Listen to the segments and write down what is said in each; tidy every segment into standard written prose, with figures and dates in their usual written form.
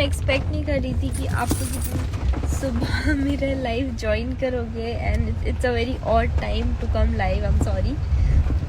Expect नहीं कर रही थी कि आप लोग इतनी सुबह मेरा लाइव ज्वाइन करोगे and it's a very odd time to come live, I am sorry.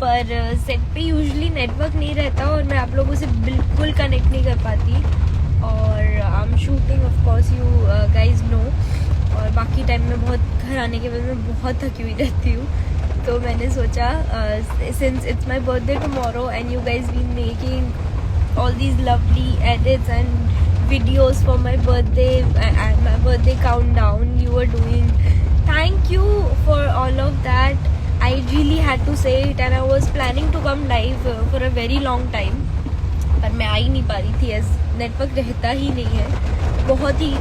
पर सेट पे यूजुअली नेटवर्क नहीं रहता और मैं आप लोगों से बिल्कुल कनेक्ट नहीं कर पाती, और I am shooting of course, you guys know. और बाकी टाइम में बहुत घर आने के बाद मैं बहुत थकी हुई रहती हूँ, तो मैंने सोचा since it's my birthday tomorrow and you guys been making all these lovely edits and videos for my birthday and my birthday countdown you were doing, thank you for all of that. I really had to say it and I was planning to come live for a very long time, पर मैं आ ही नहीं पा रही थी as network रहता ही नहीं है, बहुत ही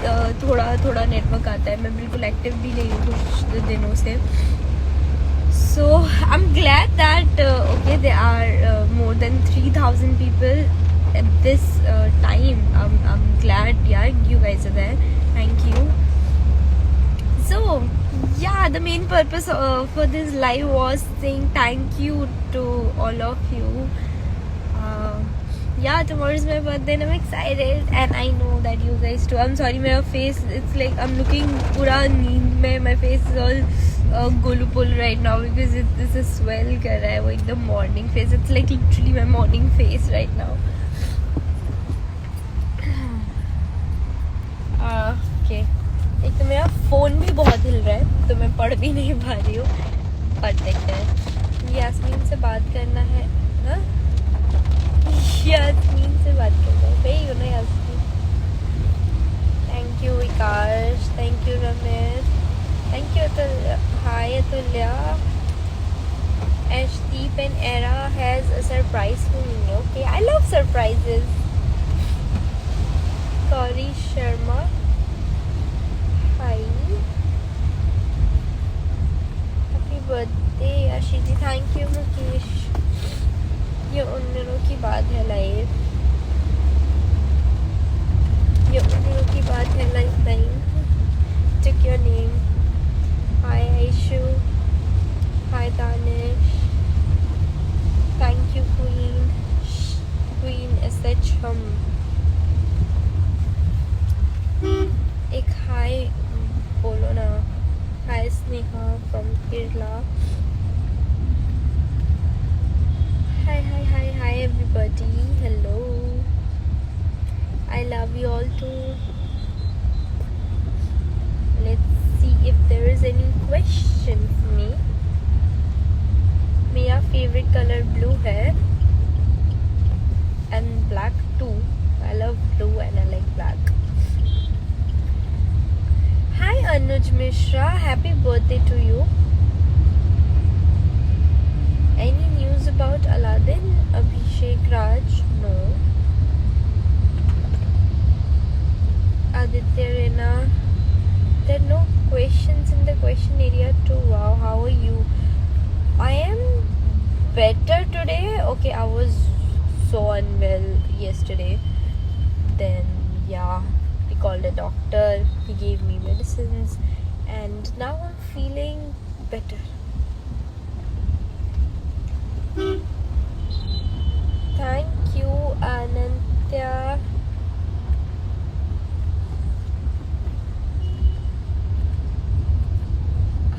थोड़ा थोड़ा नेटवर्क आता है, मैं बिल्कुल एक्टिव भी नहीं हूँ कुछ दिनों से। So I'm glad that okay there are more than 3,000 people at this time. I'm glad, yeah, you guys are there. Thank you. So yeah, the main purpose for this live was saying thank you to all of you. Yeah, tomorrow is my birthday and I'm excited and I know that you guys too. I'm sorry, my face, it's like I'm looking pura नींद में, my face is all gulupul right now because this is swell कर रहा है, वो एकदम morning face, it's like literally my morning face right now. Okay, एक तो मेरा फ़ोन भी बहुत हिल रहा है तो मैं पढ़ भी नहीं पा रही हूँ, पर देखते हैं। यास्मीन से बात करना है ना, यास्मीन से बात करना है भाई, you know Yasmeen. Thank you Vikas, thank you Ramesh, thank you Atulya, hi Atulya. Ashdeep and Era has a surprise for me. Okay, I love surprises. Gauri Sharma, hi, happy birthday Ashiji, thank you Mukesh। ये उन दिनों की बात है लाइव, ये उन दिनों की बात है live time. Took your name, hi Aishu, hi Danish, thank you Queen SHM। एक हाय बोलो ना, hi Sneha from Kerala, hi hi hi hi everybody, hello, I love you all too. Let's see if there is any question for me. मेरा favourite colour blue है and black too, I love blue and I like black. Hi Anuj Mishra, happy birthday to you. Any news about Aladdin? Abhishek Raj, no. Aditya Rena, there are no questions in the question area too. Wow, how are you? I am better today. Okay, I was so unwell yesterday. Then yeah, called a doctor, he gave me medicines and now I'm feeling better. Thank you Anantya,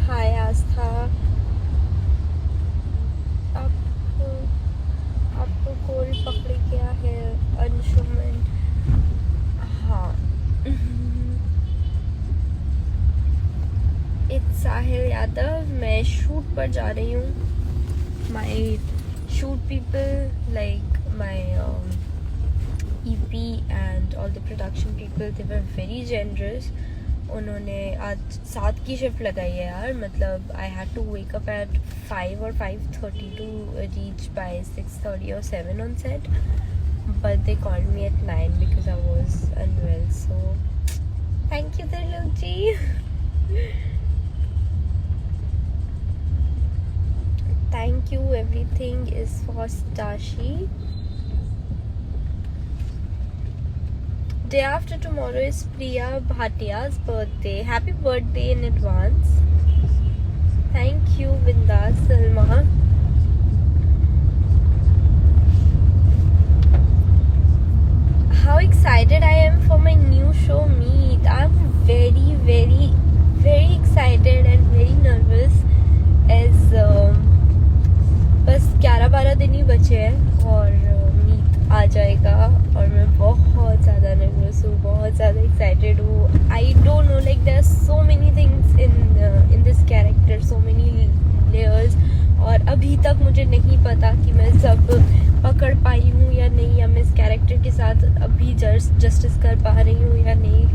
hi Astha, आपको cold पकड़े क्या है अंशुमन? हाँ, it's साहिल यादव, मैं shoot पर जा रही हूँ। माई shoot people like my EP and all the production people, they were very generous. उन्होंने आज 7 की शिफ्ट लगाई है यार, मतलब I had to wake up at 5 or 5:30 to reach by 6:30 or 7 on set, but they called me at 9 because I was unwell, so thank you Trilok ji। Thank you, everything is for Stashi। Day after tomorrow is Priya Bhatia's birthday. Happy birthday in advance। Thank you Vinda Salma। how excited I am for my new show Meet. I'm very very very excited and very nervous as बस 11-12 दिन ही बचे हैं और meet आ जाएगा और मैं बहुत ज़्यादा नर्वस हूँ, बहुत ज़्यादा एक्साइटेड हूँ. I don't know, like there are so many things in this character, so many layers, और अभी तक मुझे नहीं पता कि मैं सब पकड़ पाई हूँ या नहीं, या मैं इस कैरेक्टर के साथ अभी जस्टिस कर पा रही हूँ या नहीं,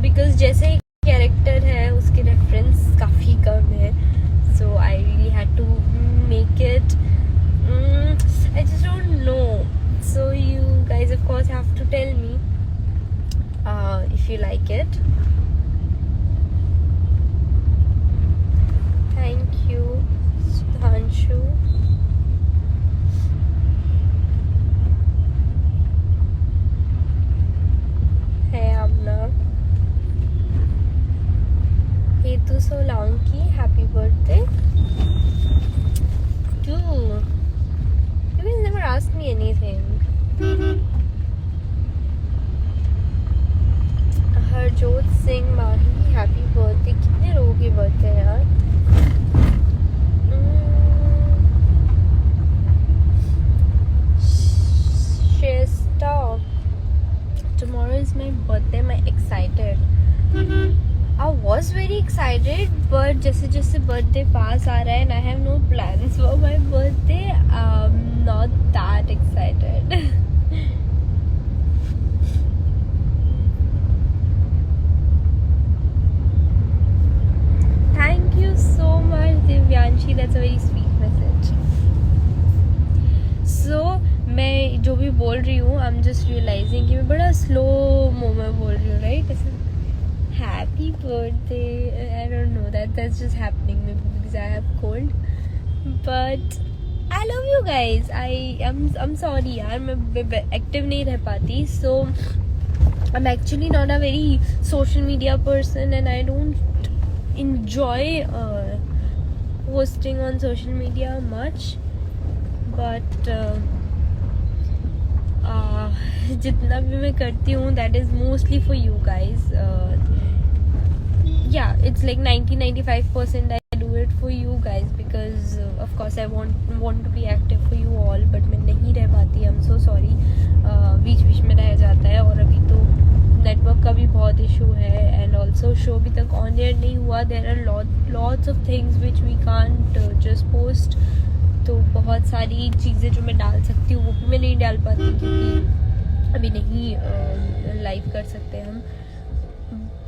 बिकॉज जैसे कैरेक्टर है उसके रेफरेंस काफ़ी कम है. So I really had to make it. I just don't know. So you guys of course have to tell me if you like it. Thank you, Sudhanshu. Hey Amna. Hetu Solanki, happy birthday. Dude, you guys never asked me anything. Harjot Singh Mahi, happy birthday. कितने लोगों की birthday है यार. Shesta, tomorrow is my birthday. I'm excited. I was very excited, but जैसे जैसे birthday पास आ रहा है and I have no plans for my birthday, I'm not that excited. Thank you so much, Divyanshi. That's a very sweet message. So मैं जो भी बोल रही हूँ, I'm just realizing कि मैं बड़ा slow mo में बोल रही हूँ, right? Happy birthday. I don't know, that's just happening maybe because I have cold, but I love you guys. I'm sorry यार, मैं active नहीं रह पाती. So I'm actually not a very social media person and I don't enjoy posting on social media much, but जितना भी मैं करती हूँ that is mostly for you guys. Yeah, it's like 90-95% I do it for you guys because of course I want to be active for you all, but मैं नहीं रह पाती. I'm so sorry. बीच बीच में रह जाता है और अभी तो नेटवर्क का भी बहुत इशू है and also शो अभी तक ऑन एयर नहीं हुआ. there are lots of things which we can't just post. तो बहुत सारी चीज़ें जो मैं डाल सकती हूँ वो भी मैं नहीं डाल पाती क्योंकि अभी नहीं लाइव कर सकते हम.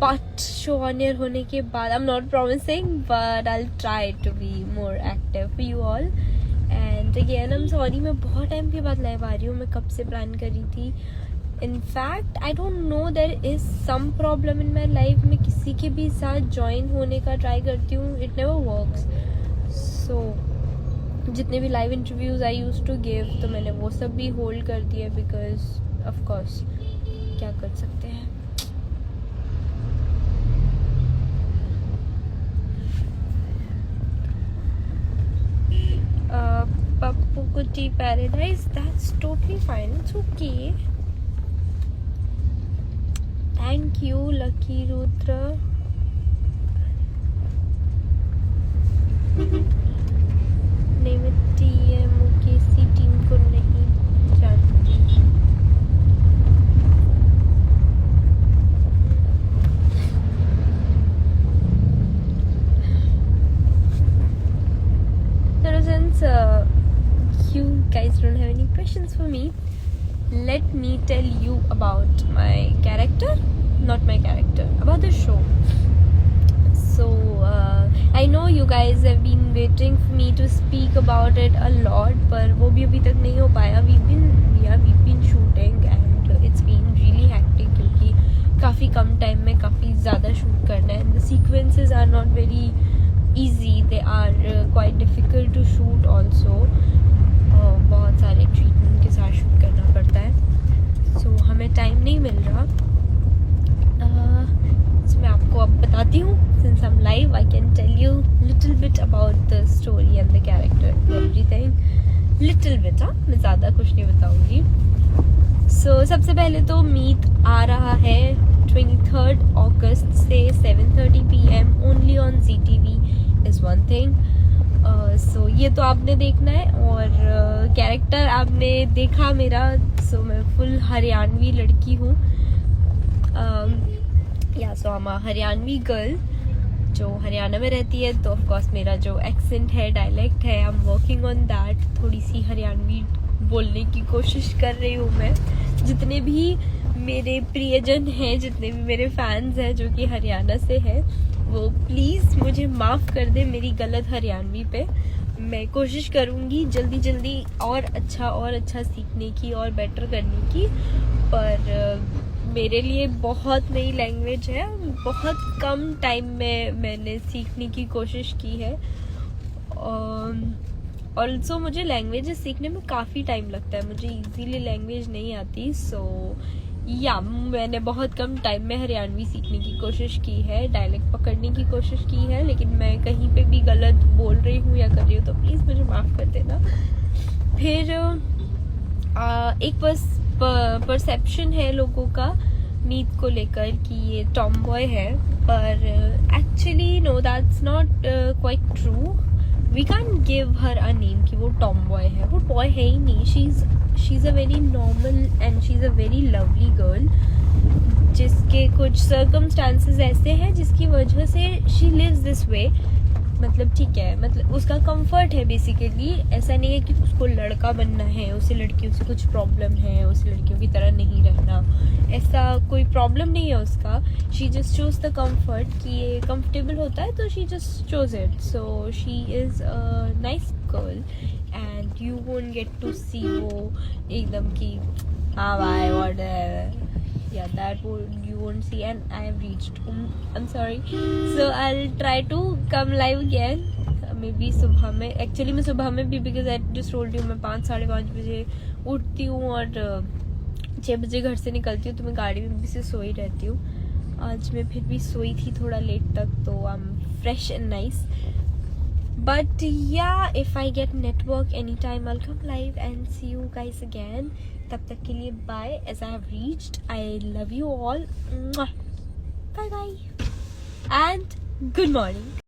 But show on air होने के बाद I'm not promising, but I'll try to be more active for you all. And again I'm sorry, मैं बहुत टाइम के बाद लाइव आ रही हूँ. मैं कब से प्लान कर रही थी. In fact I don't know, there is some problem in my life. मैं किसी के भी साथ join होने का ट्राई करती हूँ, it never works. So जितने भी live interviews I used to give तो मैंने वो सब भी होल्ड कर दिया बिकॉज ऑफ कोर्स क्या कर सकते हैं. Pappu Kutti Paradise, that's totally fine, it's okay. Thank you Lucky Rudra. नहीं, मैं TMOKC टीम को नहीं जानती. So since you guys don't have any questions for me, let me tell you about my character, not my character, about the show. So I know you guys have been waiting for me to speak about it a lot, पर वो भी अभी तक नहीं हो पाया. We've been shooting and it's been really hectic क्योंकि काफ़ी कम टाइम में काफ़ी ज़्यादा शूट करना है. The sequences are not very easy, they are quite difficult to shoot also. बहुत सारे ट्रीटमेंट के साथ शूट करना पड़ता है. So हमें टाइम नहीं मिल रहा. मैं आपको अब बताती हूँ. Since I'm live, I can tell you little bit about the story and the character and everything. Little bit, हाँ, मैं ज़्यादा कुछ नहीं बताऊँगी. सो सबसे पहले तो मीट आ रहा है 23 अगस्त से 7:30 PM only on ZTV is one thing. So ये तो आपने देखना है, और कैरेक्टर आपने देखा मेरा। सो मैं फुल हरियाणवी लड़की हूँ, या सो I'm a हरियाणवी गर्ल जो हरियाणा में रहती है। तो ऑफ कोर्स मेरा जो एक्सेंट है, डायलेक्ट है, I am working on that. थोड़ी सी हरियाणवी बोलने की कोशिश कर रही हूँ मैं। जितने भी मेरे प्रियजन हैं, जितने भी मेरे फैंस हैं जो कि हरियाणा से हैं, वो प्लीज़ मुझे माफ़ कर दे मेरी गलत हरियाणवी पे। मैं कोशिश करूँगी जल्दी जल्दी और अच्छा सीखने की और बेटर करने की, पर मेरे लिए बहुत नई लैंग्वेज है। बहुत कम टाइम में मैंने सीखने की कोशिश की है। ऑल्सो मुझे लैंग्वेजेस सीखने में काफ़ी टाइम लगता है, मुझे इजीली लैंग्वेज नहीं आती। सो या मैंने बहुत कम टाइम में हरियाणवी सीखने की कोशिश की है, डायलेक्ट पकड़ने की कोशिश की है, लेकिन मैं कहीं पे भी गलत बोल रही हूँ या कर रही हूँ तो प्लीज़ मुझे माफ़ कर देना। फिर एक परसेप्शन है लोगों का मीत को लेकर कि ये टॉम बॉय है, पर actually no, that's not quite true. We can give her a name कि वो टॉम बॉय है। वो बॉय है ही नहीं। She is a very normal and she is a very lovely girl, जिसके कुछ सर्कमस्टांसेस ऐसे हैं जिसकी वजह से शी लिव्स दिस वे। मतलब ठीक है, मतलब उसका कंफर्ट है बेसिकली। ऐसा नहीं है कि उसको लड़का बनना है, उसे लड़कियों से कुछ प्रॉब्लम है, उसे लड़कियों की तरह नहीं रहना, ऐसा कोई प्रॉब्लम नहीं है उसका। She just choose the comfort कि ये कंफर्टेबल होता है तो she just choose it. So she is a nice girl and you won't get to see वो एकदम कि हाँ भाई whatever, yeah, that you won't see, and I have reached I'm sorry, so I'll try to come live again maybe सुबह में। Actually मैं सुबह में भी, because I just told you मैं 5-5:30 बजे उठती हूँ और 6 बजे घर से निकलती हूँ, तो मैं गाड़ी में भी से सोई रहती हूँ। आज मैं फिर भी सोई थी थोड़ा लेट तक, तो I am fresh and nice. But yeah, if I get network anytime, I'll come live and see you guys again. तब तक के लिए bye. As I have reached, I love you all. Bye bye and good morning.